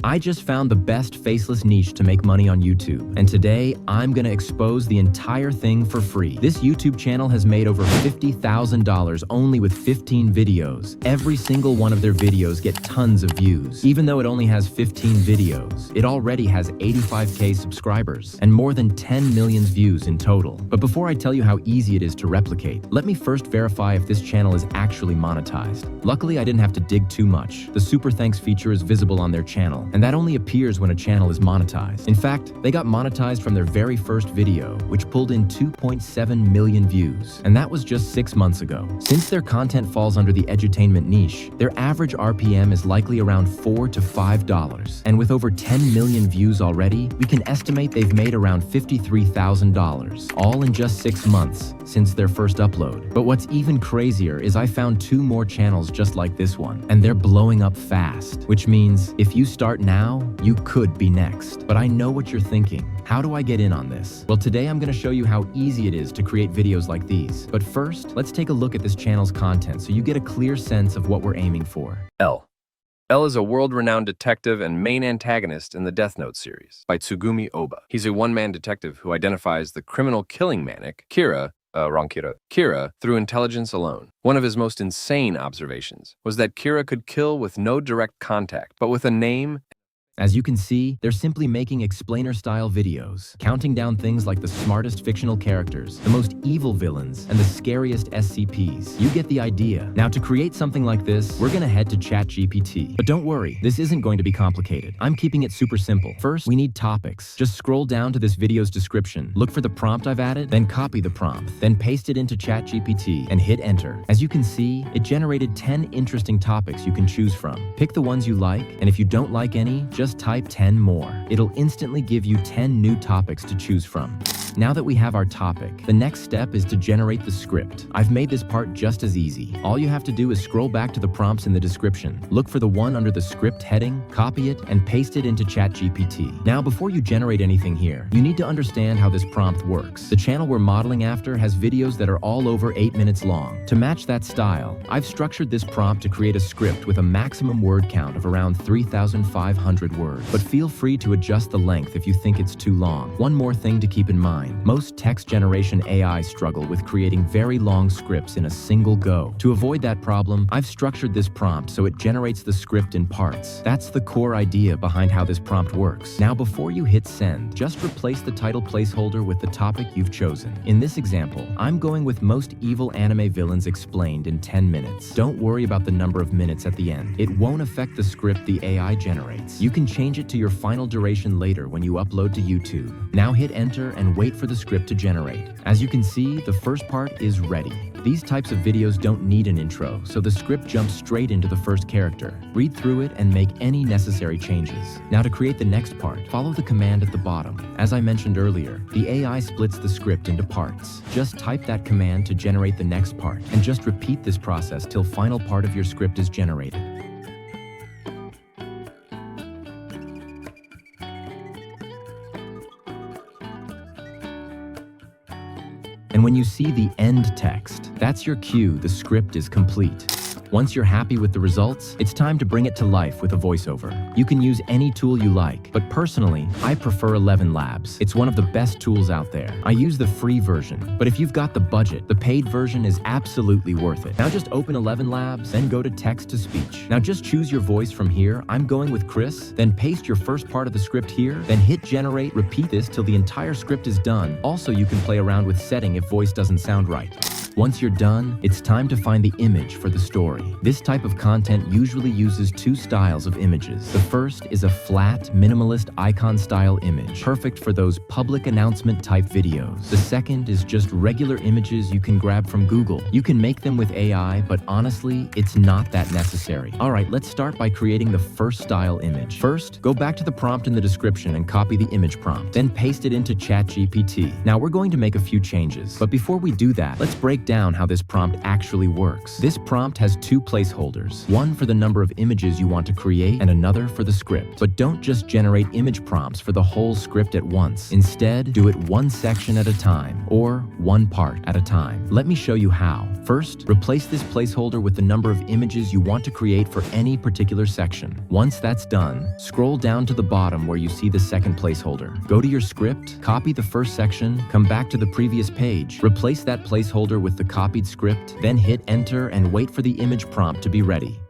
I just found the best faceless niche to make money on YouTube, and today I'm gonna expose the entire thing for free. This YouTube channel has made over $50,000 only with 15 videos. Every single one of their videos get tons of views. Even though it only has 15 videos, it already has 85K subscribers and more than 10 million views in total. But before I tell you how easy it is to replicate, let me first verify if this channel is actually monetized. Luckily, I didn't have to dig too much. The super thanks feature is visible on their channel, and that only appears when a channel is monetized. In fact, they got monetized from their very first video, which pulled in 2.7 million views, and that was just 6 months ago. Since their content falls under the edutainment niche, their average RPM is likely around $4 to $5, and with over 10 million views already, we can estimate they've made around $53,000, all in just 6 months since their first upload. But what's even crazier is I found 2 more channels just like this one, and they're blowing up fast, which means if you start now, you could be next. But I know what you're thinking. How do I get in on this? Well, today I'm going to show you how easy it is to create videos like these. But first, let's take a look at this channel's content so you get a clear sense of what we're aiming for. L is a world-renowned detective and main antagonist in the Death Note series by Tsugumi Oba. He's a one-man detective who identifies the criminal killing maniac, Kira, through intelligence alone. One of his most insane observations was that Kira could kill with no direct contact, but with a name. As you can see, they're simply making explainer-style videos, counting down things like the smartest fictional characters, the most evil villains, and the scariest SCPs. You get the idea. Now, to create something like this, we're gonna head to ChatGPT. But don't worry, this isn't going to be complicated. I'm keeping it super simple. First, we need topics. Just scroll down to this video's description, look for the prompt I've added, then copy the prompt, then paste it into ChatGPT and hit enter. As you can see, it generated 10 interesting topics you can choose from. Pick the ones you like, and if you don't like any, just type 10 more. It'll instantly give you 10 new topics to choose from. Now that we have our topic, the next step is to generate the script. I've made this part just as easy. All you have to do is scroll back to the prompts in the description, look for the one under the script heading, copy it, and paste it into ChatGPT. Now, before you generate anything here, you need to understand how this prompt works. The channel we're modeling after has videos that are all over 8 minutes long. To match that style, I've structured this prompt to create a script with a maximum word count of around 3,500 words. But feel free to adjust the length if you think it's too long. One more thing to keep in mind. Most text generation AI struggle with creating very long scripts in a single go. To avoid that problem, I've structured this prompt so it generates the script in parts. That's the core idea behind how this prompt works. Now, before you hit send, just replace the title placeholder with the topic you've chosen. In this example, I'm going with most evil anime villains explained in 10 minutes. Don't worry about the number of minutes at the end. It won't affect the script the AI generates. You can change it to your final duration later when you upload to YouTube. Now hit enter and wait for the script to generate. As you can see, the first part is ready. These types of videos don't need an intro, so the script jumps straight into the first character. Read through it and make any necessary changes. Now, to create the next part, follow the command at the bottom. As I mentioned earlier, the AI splits the script into parts. Just type that command to generate the next part, and just repeat this process till final part of your script is generated. And when you see the end text, that's your cue, the script is complete. Once you're happy with the results, it's time to bring it to life with a voiceover. You can use any tool you like, but personally, I prefer 11 Labs. It's one of the best tools out there. I use the free version, but if you've got the budget, the paid version is absolutely worth it. Now just open 11 Labs, then go to text-to-speech. Now just choose your voice from here. I'm going with Chris, then paste your first part of the script here, then hit generate, repeat this till the entire script is done. Also, you can play around with setting if voice doesn't sound right. Once you're done, it's time to find the image for the story. This type of content usually uses 2 styles of images. The first is a flat, minimalist icon-style image, perfect for those public announcement-type videos. The second is just regular images you can grab from Google. You can make them with AI, but honestly, it's not that necessary. All right, let's start by creating the first style image. First, go back to the prompt in the description and copy the image prompt, then paste it into ChatGPT. Now, we're going to make a few changes, but before we do that, let's break down how this prompt actually works. This prompt has 2 placeholders, one for the number of images you want to create and another for the script. But don't just generate image prompts for the whole script at once. Instead, do it one section at a time or one part at a time. Let me show you how. First, replace this placeholder with the number of images you want to create for any particular section. Once that's done, scroll down to the bottom where you see the second placeholder. Go to your script, copy the first section, come back to the previous page, replace that placeholder with the copied script, then hit enter and wait for the image prompt to be ready.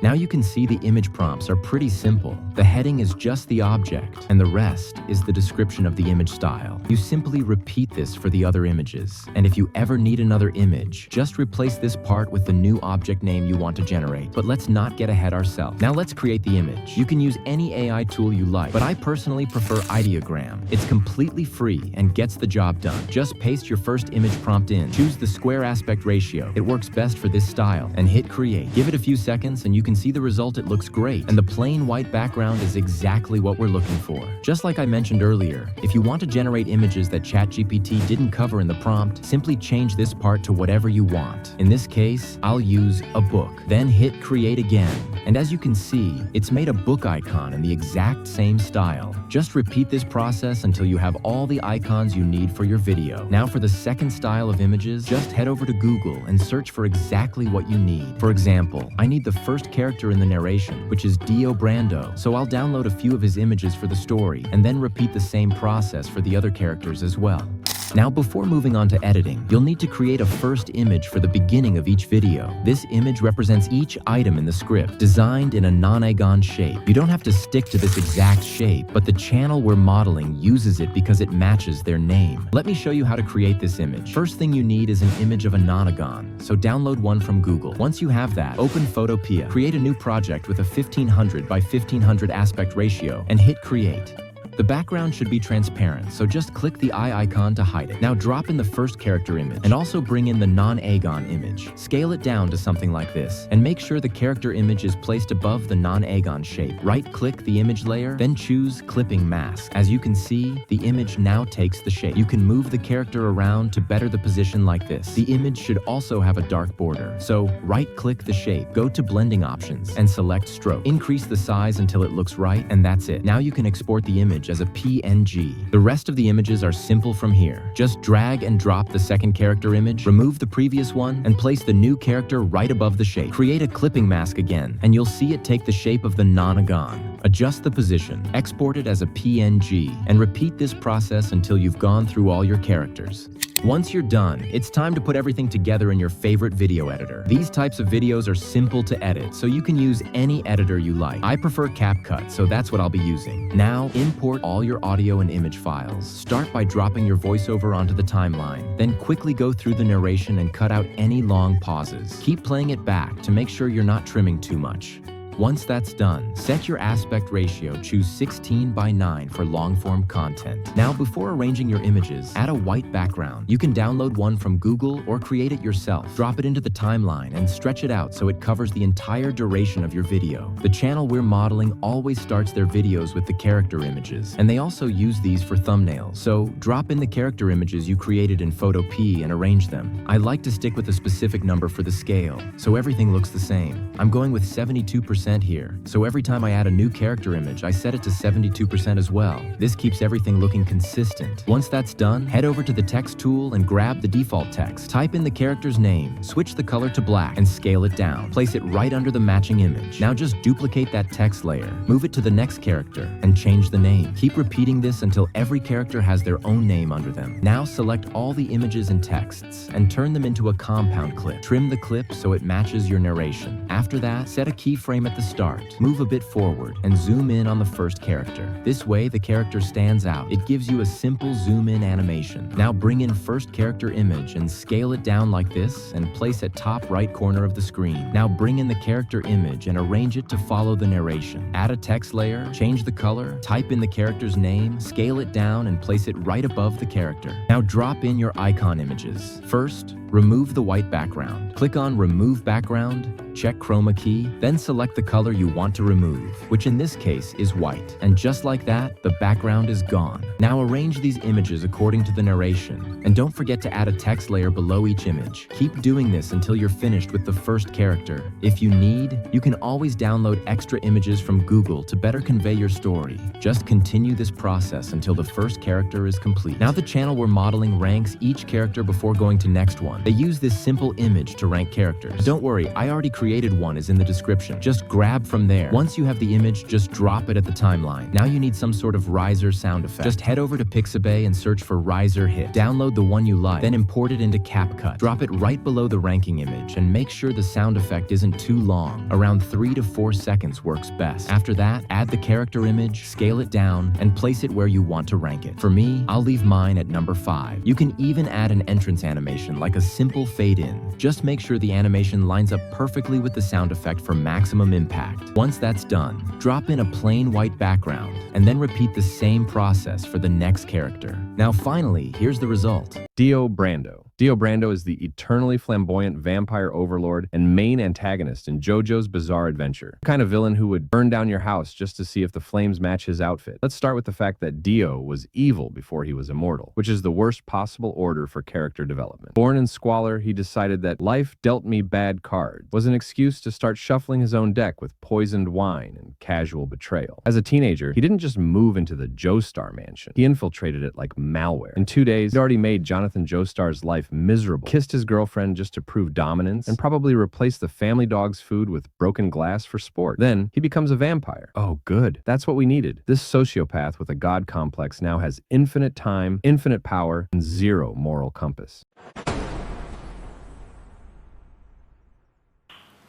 Now you can see the image prompts are pretty simple. The heading is just the object, and the rest is the description of the image style. You simply repeat this for the other images. And if you ever need another image, just replace this part with the new object name you want to generate. But let's not get ahead ourselves. Now let's create the image. You can use any AI tool you like, but I personally prefer Ideogram. It's completely free and gets the job done. Just paste your first image prompt in. Choose the square aspect ratio. It works best for this style. And hit create. Give it a few seconds and you can see the result. It looks great, and the plain white background is exactly what we're looking for. Just like I mentioned earlier, if you want to generate images that ChatGPT didn't cover in the prompt, simply change this part to whatever you want. In this case, I'll use a book. Then hit create again. And as you can see, it's made a book icon in the exact same style. Just repeat this process until you have all the icons you need for your video. Now for the second style of images, just head over to Google and search for exactly what you need. For example, I need the first character in the narration, which is Dio Brando, so I'll download a few of his images for the story and then repeat the same process for the other characters as well. Now, before moving on to editing, you'll need to create a first image for the beginning of each video. This image represents each item in the script, designed in a nonagon shape. You don't have to stick to this exact shape, but the channel we're modeling uses it because it matches their name. Let me show you how to create this image. First thing you need is an image of a nonagon, so download one from Google. Once you have that, open Photopea, create a new project with a 1500 by 1500 aspect ratio, and hit create. The background should be transparent, so just click the eye icon to hide it. Now drop in the first character image, and also bring in the non-agon image. Scale it down to something like this, and make sure the character image is placed above the non-agon shape. Right-click the image layer, then choose Clipping Mask. As you can see, the image now takes the shape. You can move the character around to better the position like this. The image should also have a dark border, so right-click the shape, go to Blending Options, and select Stroke. Increase the size until it looks right, and that's it. Now you can export the image as a PNG. The rest of the images are simple from here. Just drag and drop the second character image, remove the previous one, and place the new character right above the shape. Create a clipping mask again, and you'll see it take the shape of the nonagon. Adjust the position, export it as a PNG, and repeat this process until you've gone through all your characters. Once you're done, it's time to put everything together in your favorite video editor. These types of videos are simple to edit, so you can use any editor you like. I prefer CapCut, so that's what I'll be using. Now, import all your audio and image files. Start by dropping your voiceover onto the timeline, then quickly go through the narration and cut out any long pauses. Keep playing it back to make sure you're not trimming too much. Once that's done, set your aspect ratio, choose 16:9 for long-form content. Now, before arranging your images, add a white background. You can download one from Google or create it yourself. Drop it into the timeline and stretch it out so it covers the entire duration of your video. The channel we're modeling always starts their videos with the character images, and they also use these for thumbnails. So, drop in the character images you created in Photopea and arrange them. I like to stick with a specific number for the scale, so everything looks the same. I'm going with 72% here, so every time I add a new character image, I set it to 72% as well. This keeps everything looking consistent. Once that's done, head over to the text tool and grab the default text. Type in the character's name, switch the color to black, and scale it down. Place it right under the matching image. Now just duplicate that text layer, move it to the next character, and change the name. Keep repeating this until every character has their own name under them. Now select all the images and texts, and turn them into a compound clip. Trim the clip so it matches your narration. After that, set a keyframe at the start, move a bit forward, and zoom in on the first character. This way, the character stands out. It gives you a simple zoom in animation. Now bring in first character image and scale it down like this and place it top right corner of the screen. Now bring in the character image and arrange it to follow the narration. Add a text layer, change the color, type in the character's name, scale it down, and place it right above the character. Now drop in your icon images. First, remove the white background. Click on Remove Background, check Chroma key, then select the color you want to remove, which in this case is white. And just like that, the background is gone. Now arrange these images according to the narration, and don't forget to add a text layer below each image. Keep doing this until you're finished with the first character. If you need, you can always download extra images from Google to better convey your story. Just continue this process until the first character is complete. Now the channel we're modeling ranks each character before going to next one. They use this simple image to rank characters. Don't worry, I already created one, is in the description. Just grab from there. Once you have the image, just drop it at the timeline. Now you need some sort of riser sound effect. Just head over to Pixabay and search for riser hit. Download the one you like, then import it into CapCut. Drop it right below the ranking image and make sure the sound effect isn't too long. Around 3 to 4 seconds works best. After that, add the character image, scale it down, and place it where you want to rank it. For me, I'll leave mine at number 5. You can even add an entrance animation like a simple fade in. Just make sure the animation lines up perfectly with the sound effect for maximum impact. Once that's done, drop in a plain white background and then repeat the same process for the next character. Now finally, here's the result. Dio Brando. Dio Brando is the eternally flamboyant vampire overlord and main antagonist in JoJo's Bizarre Adventure. The kind of villain who would burn down your house just to see if the flames match his outfit. Let's start with the fact that Dio was evil before he was immortal, which is the worst possible order for character development. Born in squalor, he decided that life dealt me bad cards was an excuse to start shuffling his own deck with poisoned wine and casual betrayal. As a teenager, he didn't just move into the Joestar mansion. He infiltrated it like malware. In 2 days, he'd already made Jonathan Joestar's life miserable, kissed his girlfriend just to prove dominance, and probably replaced the family dog's food with broken glass for sport. Then, he becomes a vampire. Oh, good. That's what we needed. This sociopath with a god complex now has infinite time, infinite power, and zero moral compass.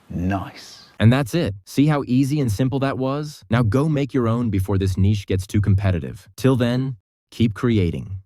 Nice. And that's it. See how easy and simple that was? Now go make your own before this niche gets too competitive. Till then, keep creating.